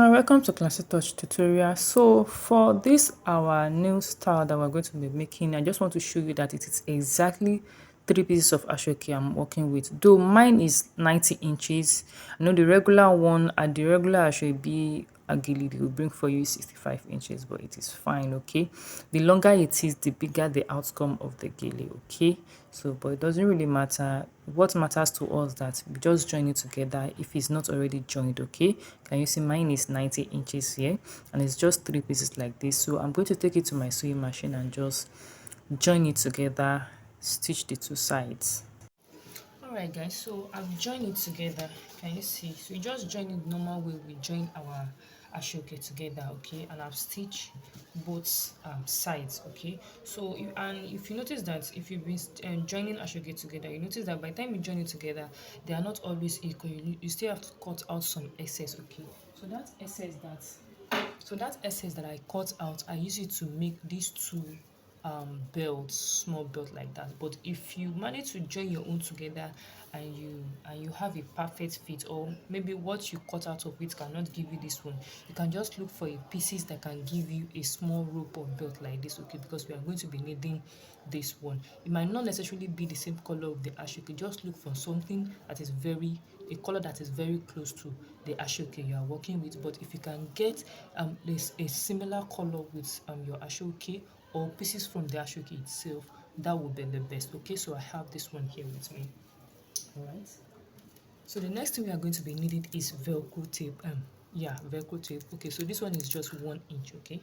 Welcome to Classy Touch tutorial. So for this our new style that we're going to be making, I just want to show you that it is exactly 3 pieces of ashoke I'm working with. Though mine is 90 inches. I know the regular one at the regular ashoke agili they will bring for you 65 inches, but it is fine. Okay, the longer it is, the bigger the outcome of the gele. Okay, so but it doesn't really matter. What matters to us that we just join it together if it's not already joined. Okay, can you see mine is 90 inches here and it's just 3 pieces like this. So I'm going to take it to my sewing machine and just join it together, stitch the two sides. Alright guys, so I've joined it together. Can you see? So we just join it the normal way we join our ashoke together. Okay, and I've stitched both sides. Okay, so if you notice that if you've been joining ashoke together, you notice that by the time you join it together, they are not always equal. You still have to cut out some excess. Okay, so that excess that I cut out, I use it to make these two belt, small belt like that. But if you manage to join your own together and you have a perfect fit, or maybe what you cut out of it cannot give you this one, you can just look for a pieces that can give you a small rope or belt like this. Okay, because we are going to be needing this one. It might not necessarily be the same color of the ashoke. Just look for something that is a color that is very close to the ashoke you are working with. But if you can get a similar color with your ashoke or pieces from the ashoke itself, that would be the best. Okay, so I have this one here with me. All right, so the next thing we are going to be needing is velcro tape. Velcro tape. Okay, so this one is just 1 inch. Okay,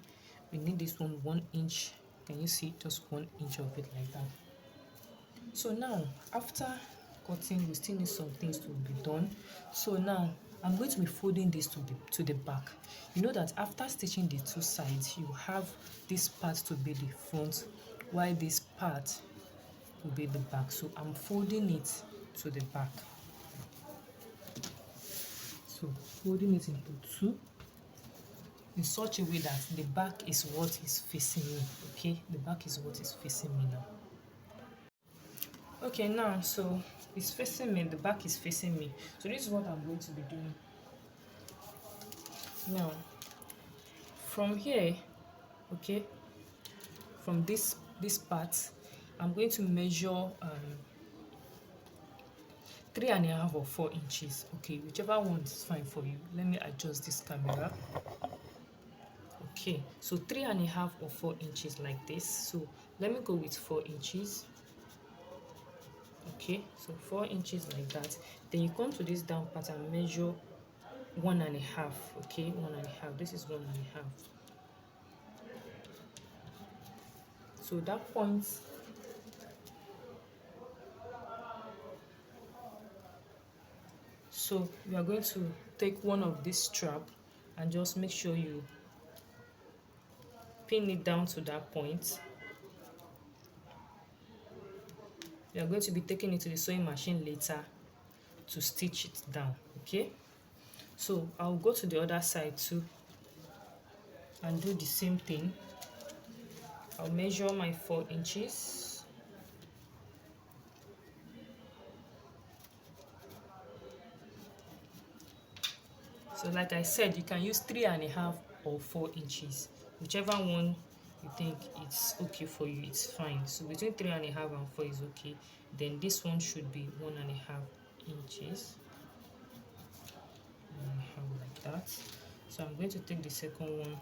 we need this one 1 inch. Can you see? Just 1 inch of it like that. So now after cutting, we still need some things to be done. So now I'm going to be folding this to the back. You know that after stitching the two sides, you have this part to be the front, while this part will be the back. So I'm folding it to the back. So folding it into two in such a way that the back is what is facing me. Okay, the back is what is facing me now. Okay, now so it's facing me, the back is facing me. So this is what I'm going to be doing. Now from here, okay, from this part, I'm going to measure 3.5 or 4 inches. Okay, whichever one is fine for you. Let me adjust this camera. Okay, so 3.5 or 4 inches like this. So let me go with 4 inches. Okay, so 4 inches like that. Then you come to this down part and measure 1.5. Okay, 1.5. This is 1.5. So that point, so we are going to take one of this strap and just make sure you pin it down to that point. We are going to be taking it to the sewing machine later to stitch it down. Okay, so I'll go to the other side too and do the same thing. I'll measure my 4 inches. So like I said, you can use 3.5 or 4 inches, whichever one you think it's okay for you, it's fine. So between 3.5 and 4 is okay. Then this one should be 1.5 inches. 1.5 like that. So I'm going to take the second one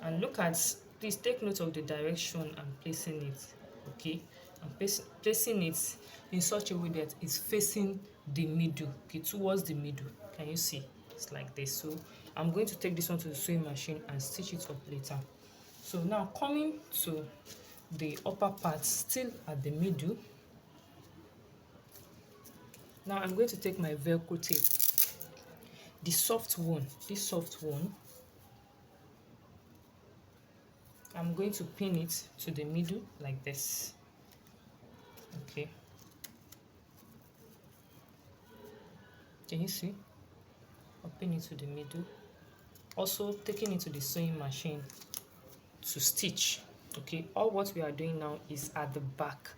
and look at, please take note of the direction I'm placing it. Okay, I'm placing it in such a way that it's facing the middle. Okay, towards the middle. Can you see? It's like this. So I'm going to take this one to the sewing machine and stitch it up later. So now coming to the upper part, still at the middle. Now I'm going to take my velcro tape, the soft one, this soft one. I'm going to pin it to the middle like this. Okay, can you see? I'll pin it to the middle. Also taking it to the sewing machine to stitch. Okay, all what we are doing now is at the back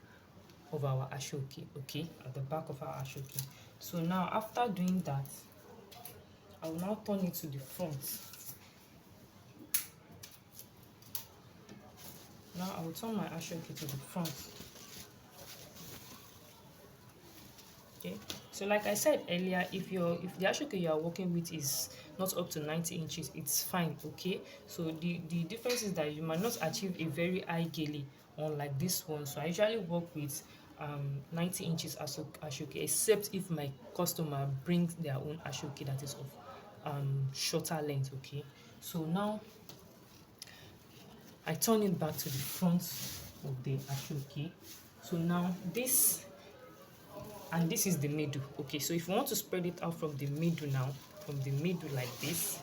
of our ashoke. Okay, at the back of our ashoke. So now after doing that, I will now turn it to the front. Now I will turn my ashoke to the front. Okay, so like I said earlier, if the ashoke you are working with is not up to 90 inches, it's fine. Okay, so the difference is that you might not achieve a very high gele on like this one. So I usually work with 90 inches ashoke, except if my customer brings their own ashoke that is of shorter length. Okay, so now I turn it back to the front of the ashoke. So now this is the middle. Okay, so if you want to spread it out from the middle now, from the middle like this,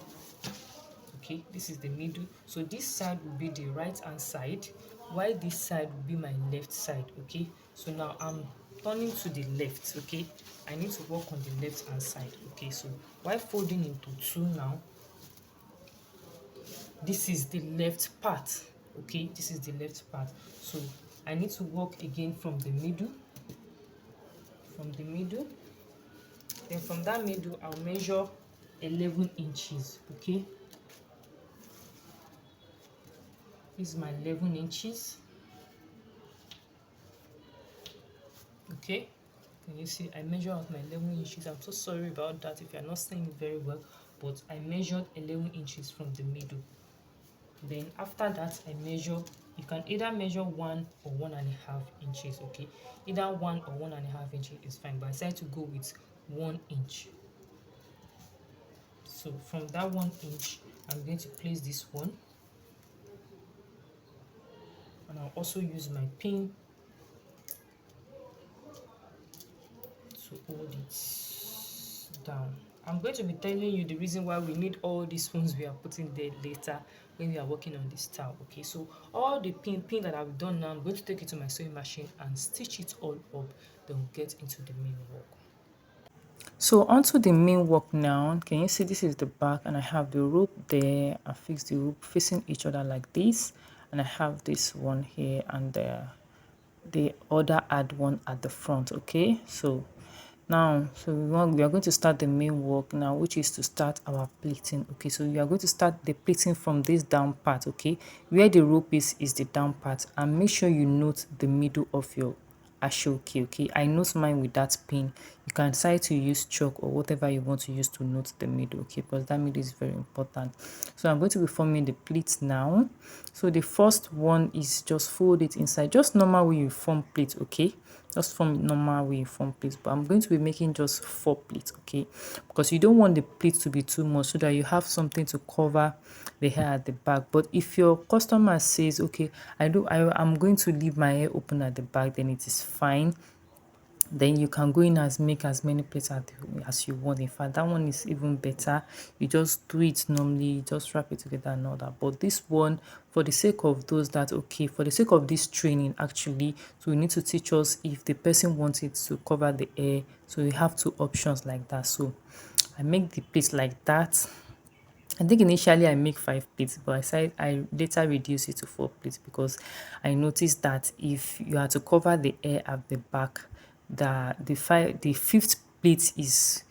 okay, this is the middle. So this side will be the right hand side, while this side will be my left side. Okay, so now I'm turning to the left. Okay, I need to work on the left hand side. Okay, so while folding into two now, this is the left part. Okay, this is the left part. So I need to work again from the middle, from the middle. Then from that middle, I'll measure 11 inches. Okay, this is my 11 inches. Okay, can you see I measure out my 11 inches? I'm so sorry about that if you're not seeing it very well, but I measured 11 inches from the middle. Then after that, I measure, you can either measure 1 or 1.5 inches. Okay, either 1 or 1.5 inches is fine, but I decided to go with 1 inch. So from that 1 inch, I'm going to place this one, and I'll also use my pin to hold it down. I'm going to be telling you the reason why we need all these ones we are putting there later when we are working on this style. Okay, so all the pin that I've done now, I'm going to take it to my sewing machine and stitch it all up, then we'll get into the main work. So onto the main work now. Can you see this is the back, and I have the rope there. I fix the rope facing each other like this, and I have this one here and the other add one at the front. Okay, so now we are going to start the main work now, which is to start our pleating. Okay, so you are going to start the pleating from this down part. Okay, where the rope is the down part, and make sure you note the middle of your ashoke. Okay, I note mine with that pin. You can decide to use chalk or whatever you want to use to note the middle. Okay, because that middle is very important. So I'm going to be forming the pleats now. So the first one is just fold it inside, just normal way you form pleats. Okay, just form normal way you form pleats, but I'm going to be making just 4 pleats. Okay, because you don't want the pleats to be too much, so that you have something to cover the hair at the back. But if your customer says, okay, I'm going to leave my hair open at the back, then it is fine. Then you can go in as make as many plates as you want. In fact, that one is even better. You just do it normally, just wrap it together and all that. But this one, for the sake of those that, okay, for the sake of this training actually, so we need to teach us if the person wants it to cover the hair, so we have two options like that. So I make the plate like that. I think initially I make 5 plates, but I later reduce it to 4 plates, because I noticed that if you are to cover the hair at the back, the fifth plate is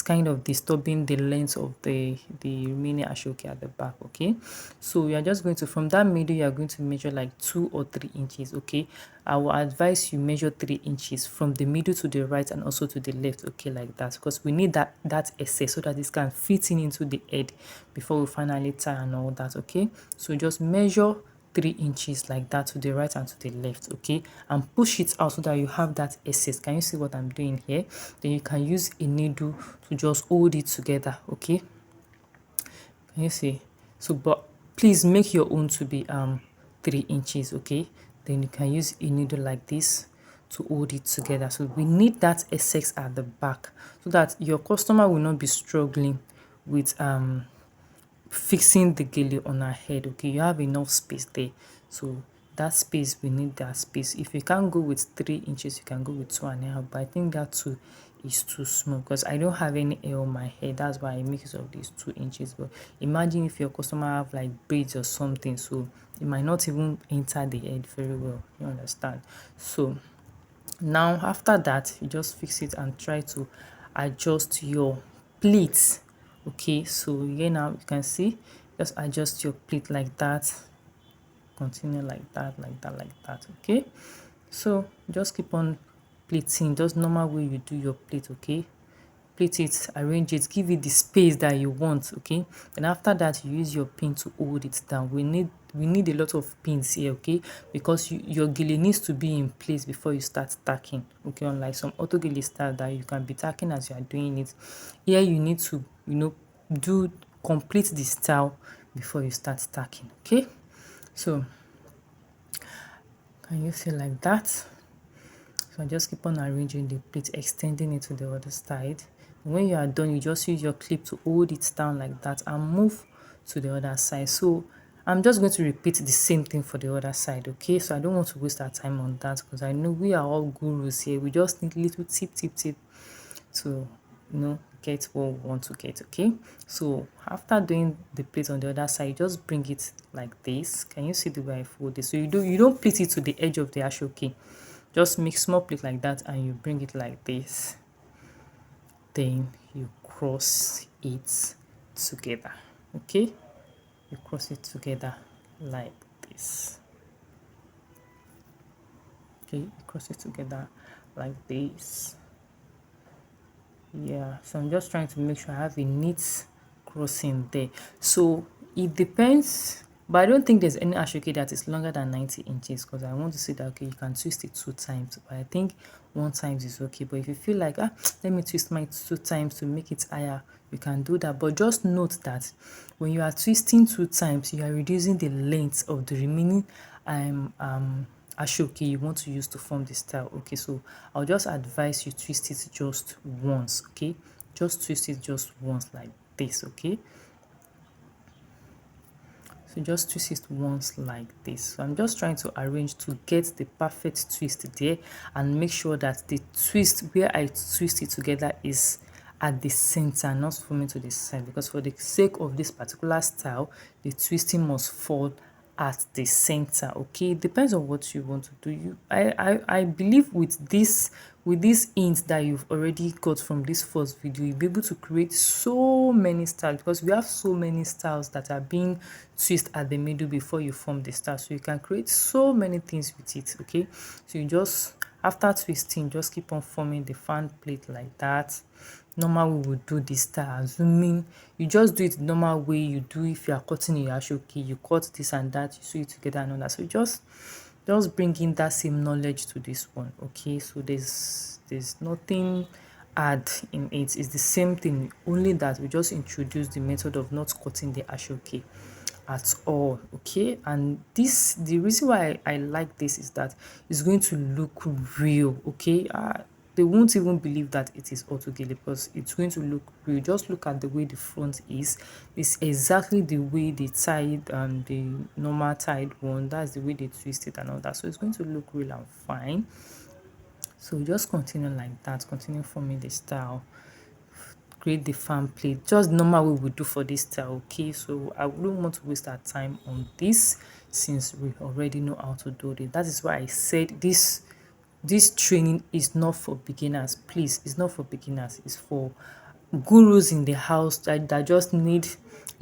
kind of disturbing the length of the remaining ashoke at the back. Okay, so we are just going to, from that middle, you are going to measure like 2 or 3 inches. Okay, I will advise you measure 3 inches from the middle to the right and also to the left. Okay, like that, because we need that excess so that this can fit in into the head before we finally tie and all that. Okay, so just measure 3 inches like that to the right and to the left. Okay, and push it out so that you have that excess. Can you see what I'm doing here? Then you can use a needle to just hold it together. Okay, can you see? So but please make your own to be 3 inches. Okay, then you can use a needle like this to hold it together. So we need that excess at the back so that your customer will not be struggling with fixing the gele on her head. Okay, you have enough space there, so that space, we need that space. If you can't go with 3 inches, you can go with 2.5, but I think that 2 is too small because I don't have any hair on my head. That's why I make use of these 2 inches. But imagine if your customer have like braids or something, so it might not even enter the head very well, you understand? So now after that, you just fix it and try to adjust your pleats Okay, so here now you can see, just adjust your plate like that, continue like that, like that, like that. Okay, so just keep on plating, just normal way you do your plate. Okay, plate it, arrange it, give it the space that you want. Okay, and after that you use your pin to hold it down. We need a lot of pins here. Okay, because your gele needs to be in place before you start tacking. Okay, unlike some auto gele style that you can be tacking as you are doing it, here you need to do complete the style before you start tacking. Okay, so can you see like that? So I just keep on arranging the plate, extending it to the other side. When you are done, you just use your clip to hold it down like that and move to the other side. So I'm just going to repeat the same thing for the other side. Okay, so I don't want to waste our time on that because I know we are all gurus here. We just need little tip to get what we want to get. Okay, so after doing the plate on the other side, you just bring it like this. Can you see the way I fold it? So you don't plate it to the edge of the ashoke. Just make small plate like that and you bring it like this, then you cross it together. Okay, you cross it together like this. Okay, you cross it together like this. Yeah, so I'm just trying to make sure I have a neat crossing there. So it depends, but I don't think there's any ashoke that is longer than 90 inches because I want to say that okay, you can twist it 2 times, but I think 1 time is okay. But if you feel like let me twist my 2 times to make it higher, you can do that. But just note that when you are twisting 2 times, you are reducing the length of the remaining ashoke you want to use to form the style. Okay, so I'll just advise you twist it just once. Okay, just twist it just once like this. Okay, so just twist it once like this. So I'm just trying to arrange to get the perfect twist there and make sure that the twist where I twist it together is at the center, not forming to the side, because for the sake of this particular style, the twisting must fall at the center. Okay, it depends on what you want to do. I believe with this hint that you've already got from this first video, you'll be able to create so many styles because we have so many styles that are being twisted at the middle before you form the style. So you can create so many things with it. Okay, so you just after twisting, just keep on forming the fan plate like that. Normal we would do this style, assuming you just do it the normal way you do if you are cutting your ashoke, you cut this and that, you sew it together and all that. So just bring in that same knowledge to this one. Okay, so there's nothing add in it. It's the same thing, only that we just introduce the method of not cutting the ashoke at all. Okay, and the reason why I like this is that it's going to look real. Okay, they won't even believe that it is autogele because it's going to look real. Just look at the way the front is. It's exactly the way they tied the normal tied one. That's the way they twist it and all that. So it's going to look real and fine. So just continue like that, continue forming the style, create the fan plate just normal way we do for this style. Okay, so I wouldn't want to waste our time on this since we already know how to do it. That is why I said this training is not for beginners. Please, it's not for beginners, it's for gurus in the house that just need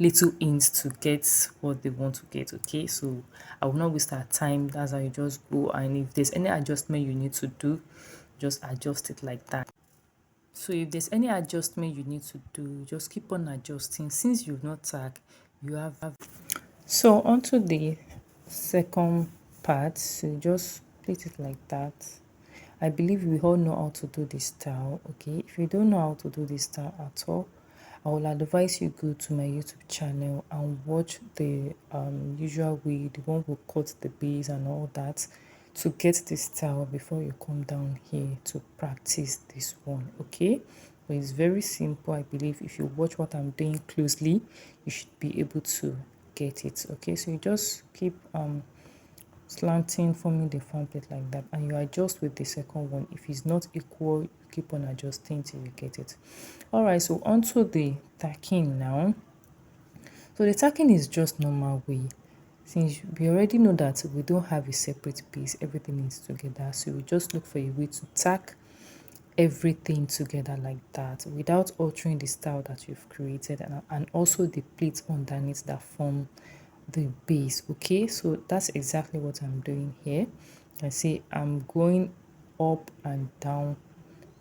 little hints to get what they want to get. Okay, so I will not waste our time. That's how you just go, and if there's any adjustment you need to do, just adjust it like that. So if there's any adjustment you need to do, just keep on adjusting. Since you've not tagged, you have. So onto the second part, so just plait it like that. I believe we all know how to do this style. Okay, if you don't know how to do this style at all, I will advise you go to my YouTube channel and watch the usual way, the one who cut the base and all that, to get this style before you come down here to practice this one. Okay, but it's very simple. I believe if you watch what I'm doing closely, you should be able to get it. Okay, so you just keep slanting, forming the fan plate like that, and you adjust with the second one. If it's not equal, you keep on adjusting till you get it. All right, so onto the tacking now. So the tacking is just normal way. Since we already know that we don't have a separate piece, everything is together, so we just look for a way to tack everything together like that without altering the style that you've created, and also the pleats underneath that form the base. Okay, so that's exactly what I'm doing here. I see I'm going up and down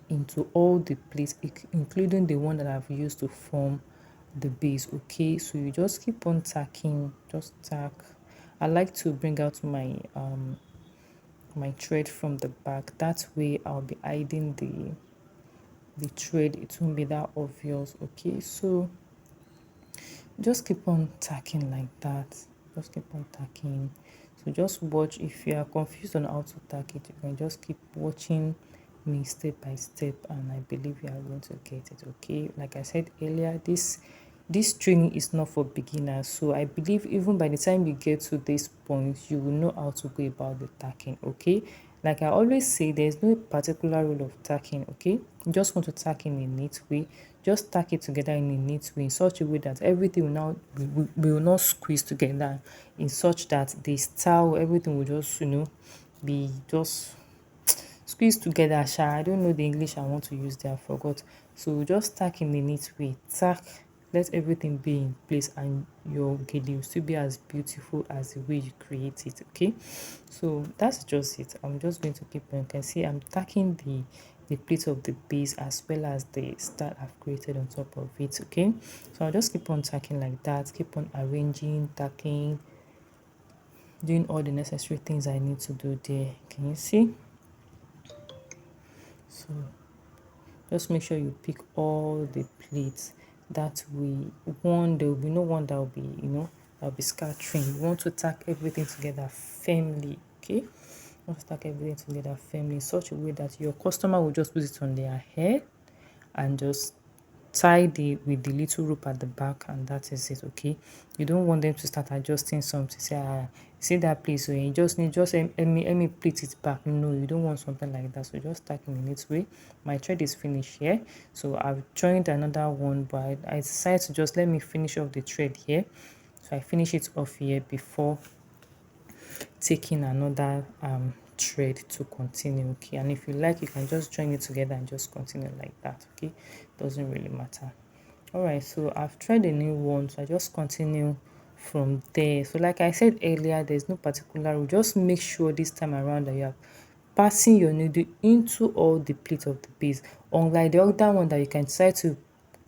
into all the pleats, including the one that I've used to form the base. Okay, so you just keep on tacking, just tack. I like to bring out my thread from the back. That way I'll be hiding the thread, it won't be that obvious. Okay, so just keep on tacking like that, just keep on tacking. So just watch. If you are confused on how to tack it, you can just keep watching me step by step, and I believe you are going to get it. Okay, like I said earlier, this training is not for beginners, so I believe even by the time you get to this point, you will know how to go about the tacking. Okay, like I always say, there's no particular rule of tacking. Okay, you just want to tack in a neat way. Just tack it together in a neat way, in such a way that everything will now will not squeeze together, in such that the style, everything will just, be just squeeze together. I don't know the English I want to use there, I forgot. So just tack in a neat way. Tack, let everything be in place, and your gele will still be as beautiful as the way you create it. Okay, so that's just it. I'm just going to keep on. You can see I'm tacking the plate of the base as well as the star I've created on top of it. Okay, so I'll just keep on tacking like that, keep on arranging, tacking, doing all the necessary things I need to do there. Can you see? So just make sure you pick all the plates. That way, one, there will be no one that will be, that'll be scattering. You want to tack everything together firmly. Okay, you want to tack everything together firmly in such a way that your customer will just put it on their hair and just tie with the little rope at the back, and that is it. Okay, you don't want them to start adjusting something, say, see that place, so you just need, just let me pleat it back. No, you don't want something like that. So just tack in its way. My thread is finished here, so I've joined another one, but I decided to just let me finish off the thread here. So I finish it off here before taking another thread to continue. Okay, and if you like, you can just join it together and just continue like that. Okay, doesn't really matter. All right, so I've tried a new one, so I just continue from there. So like I said earlier, there's no particular rule. Just make sure this time around that you are passing your needle into all the pleats of the base, unlike the other one that you can decide to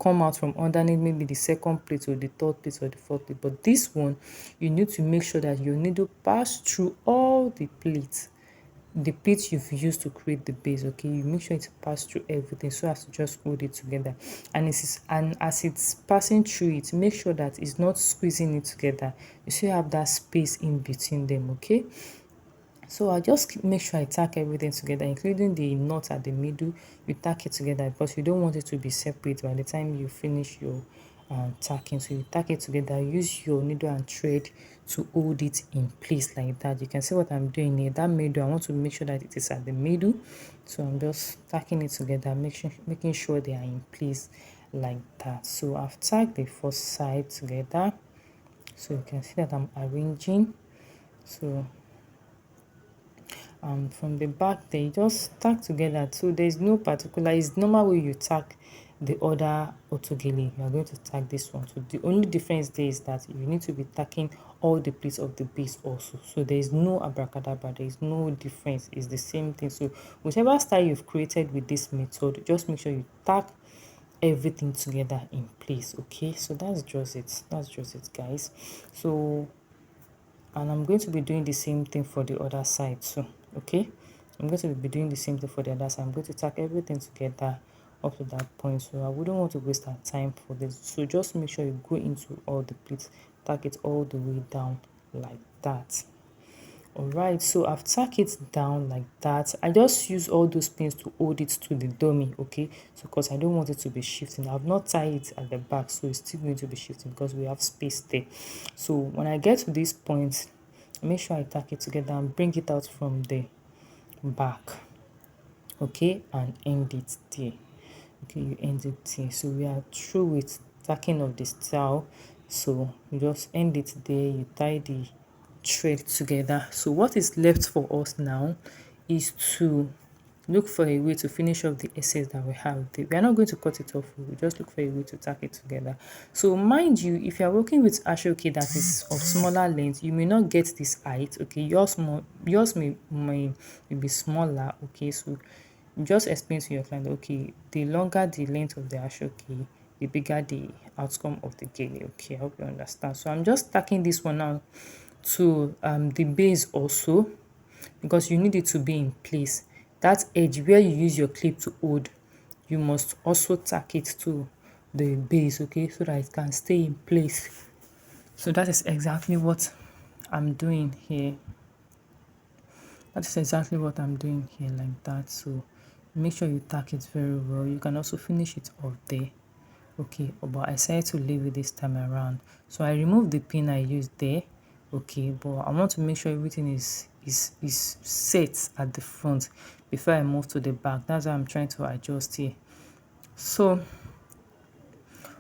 come out from underneath, maybe the second plate or the third plate or the fourth plate. But this one, you need to make sure that your needle pass through all the pleats you've used to create the base. Okay, you make sure it pass through everything so as to just hold it together. And as it's passing through it, make sure that it's not squeezing it together. You still have that space in between them. Okay, so I just make sure I tack everything together, including the knot at the middle. You tack it together because you don't want it to be separate by the time you finish your tacking. So you tack it together, use your needle and thread to hold it in place like that. You can see what I'm doing here. That middle, I want to make sure that it is at the middle. So I'm just tacking it together, making sure they are in place like that. So I've tacked the first side together. So you can see that I'm arranging. So from the back they just tack together, so there's no particular, it's normal way you tack the other autogele, you are going to tack this one. So the only difference there is that you need to be tacking all the plates of the base also. So there is no abracadabra, there is no difference, it's the same thing. So whichever style you've created with this method, just make sure you tack everything together in place. Okay, so that's just it guys. So, and I'm going to be doing the same thing for the other side too. Okay, I'm going to be doing the same thing for the other side. I'm going to tack everything together up to that point, so I wouldn't want to waste our time for this. So just make sure you go into all the pleats, tack it all the way down like that. All right, so I've tacked it down like that. I just use all those pins to hold it to the dummy. Okay, so because I don't want it to be shifting, I've not tied it at the back, so it's still going to be shifting because we have space there. So when I get to this point, make sure I tack it together and bring it out from the back. Okay, and end it there. Okay, you end it there. So we are through with tacking of the style. So you just end it there, you tie the thread together. So what is left for us now is to look for a way to finish off the excess that we have. We are not going to cut it off, we just look for a way to tack it together. So mind you, if you are working with ashoke that is of smaller length, you may not get this height. Okay, yours may be smaller. Okay, so just explain to your client, okay, the longer the length of the ashoke, the bigger the outcome of the gele. Okay, I hope you understand. So I'm just tacking this one now to the base also, because you need it to be in place. That edge where you use your clip to hold, you must also tack it to the base, okay, so that it can stay in place. So that is exactly what I'm doing here. That is exactly what I'm doing here, like that. So make sure you tack it very well. You can also finish it off there. Okay, but I decided to leave it this time around. So I removed the pin I used there. Okay, but I want to make sure everything is set at the front before I move to the back. That's why I'm trying to adjust here. So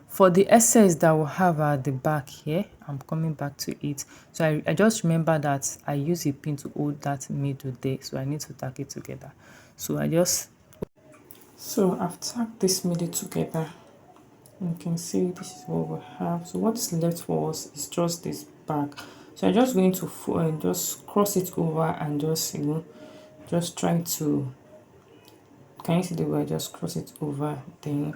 for the excess that we have at the back here, I'm coming back to it. So I just remember that I use a pin to hold that middle there, so I need to tack it together. So I've tacked this middle together. You can see this is what we have. So what is left for us is just this back. So I'm just going to just cross it over and just just try to, can you see the way I just cross it over, then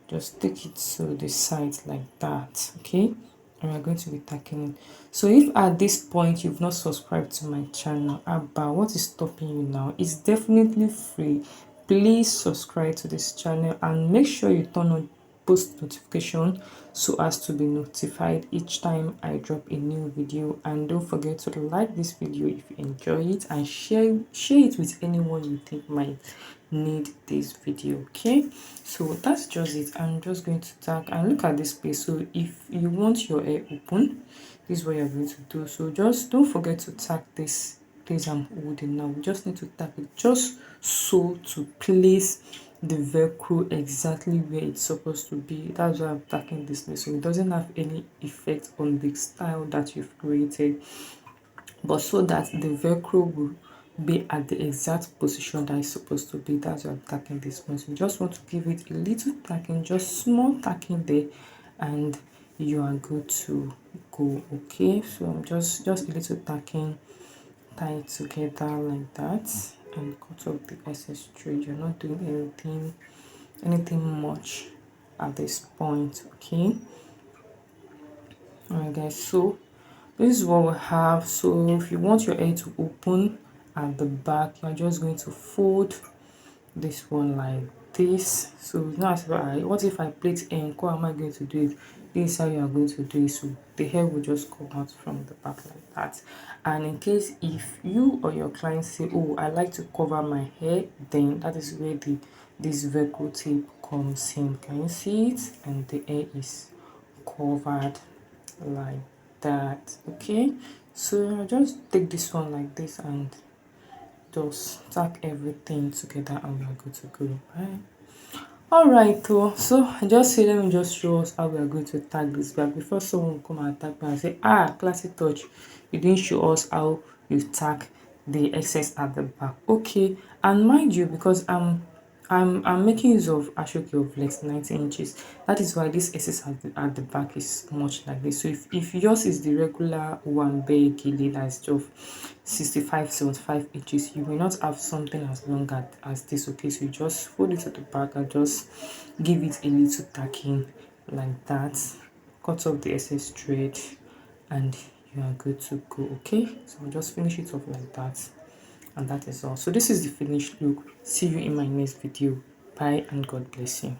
just take it to the side like that. Okay, and we're going to be tacking it. So if at this point you've not subscribed to my channel, Abba, what is stopping you now? It's definitely free. Please subscribe to this channel and make sure you turn on post notification so as to be notified each time I drop a new video. And don't forget to like this video if you enjoy it, and share it with anyone you think might need this video. Okay, so that's just it. I'm just going to tack and look at this place. So if you want your hair open, this is what you're going to do. So just don't forget to tack this place I'm holding now. We just need to tack it just so to place the velcro exactly where it's supposed to be. That's why I'm tacking this place, so it doesn't have any effect on the style that you've created, but so that the velcro will be at the exact position that it's supposed to be. That's why I'm tacking this one. So you just want to give it a little tacking, just small tacking there, and you are good to go. Okay, so I'm just a little tacking, tie it together like that, and cut off the excess thread. You're not doing anything much at this point. Okay, alright guys, so this is what we have. So if you want your hair to open at the back, you're just going to fold this one like this. So now what if I plait hair? How am I going to do it? This is how you are going to do it. So the hair will just come out from the back like that. And in case if you or your client say, oh, I like to cover my hair, then that is where this velcro tape comes in. Can you see it? And the hair is covered like that. Okay, so I just take this one like this and just tack everything together, and we are good to go. Right? Alright, so I just say let me just show us how we are going to tag this back before someone will come and tag me and say, ah, classy touch, you didn't show us how you tag the excess at the back. Okay, and mind you, because I'm making use of ashoke of length 90 inches. That is why this excess at the back is much like this. So if yours is the regular one bay gele that's just 65-75 inches, you may not have something as long as this. Okay, so you just fold it to the back and just give it a little tacking like that, cut off the excess thread, and you are good to go. Okay, so I'll just finish it off like that, and that is all. So this is the finished look. See you in my next video. Bye and God bless you.